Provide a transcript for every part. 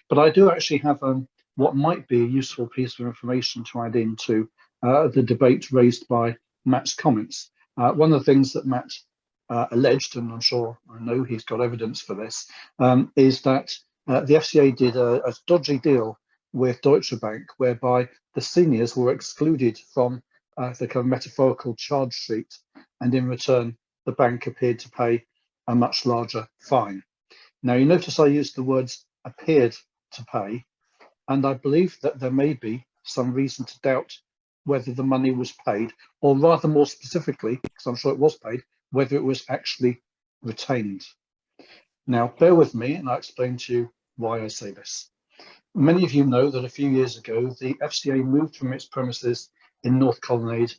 But I do actually have what might be a useful piece of information to add into the debate raised by Matt's comments. One of the things that Matt alleged, and I know he's got evidence for this, is that the FCA did a dodgy deal with Deutsche Bank, whereby the seniors were excluded from the kind of metaphorical charge sheet, and in return, the bank appeared to pay a much larger fine. Now, you notice I used the words appeared to pay, and I believe that there may be some reason to doubt whether the money was paid, or rather more specifically, because I'm sure it was paid, whether it was actually retained. Now, bear with me and I'll explain to you why I say this. Many of you know that a few years ago, the FCA moved from its premises in North Colonnade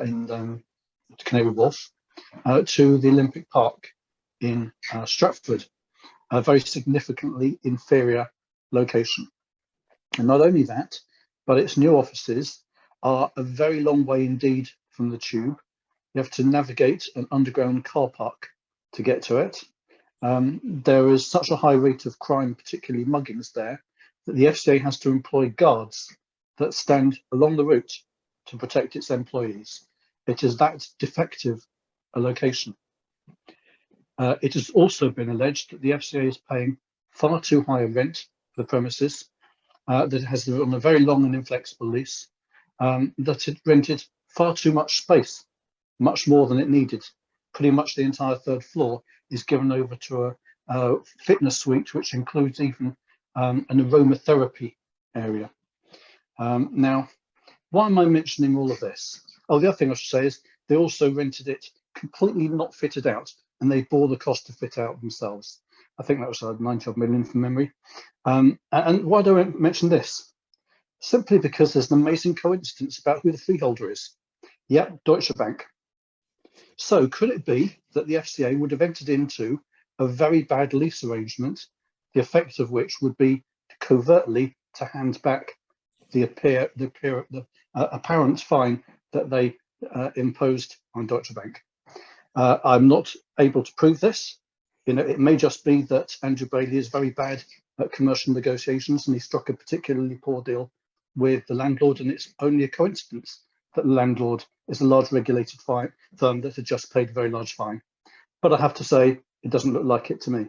in Canary Wharf to the Olympic Park in Stratford, a very significantly inferior location. And not only that, but its new offices are a very long way indeed from the tube. You have to navigate an underground car park to get to it. There is such a high rate of crime, particularly muggings there, that the FCA has to employ guards that stand along the route to protect its employees. It is that defective a location. It has also been alleged that the FCA is paying far too high a rent for the premises, that it has on a very long and inflexible lease, that it rented far too much space, much more than it needed. Pretty much the entire third floor is given over to a fitness suite, which includes even an aromatherapy area. Now, why am I mentioning all of this? Oh, the other thing I should say is they also rented it completely not fitted out, and they bore the cost to fit out themselves. I think that was 90 million from memory. And why do I mention this? Simply because there's an amazing coincidence about who the freeholder is. Yep, Deutsche Bank. So could it be that the FCA would have entered into a very bad lease arrangement, the effect of which would be covertly to hand back the apparent fine that they imposed on Deutsche Bank? I'm not able to prove this. It may just be that Andrew Bailey is very bad at commercial negotiations and he struck a particularly poor deal with the landlord, and it's only a coincidence that the landlord is a large regulated firm that had just paid a very large fine. But I have to say, it doesn't look like it to me.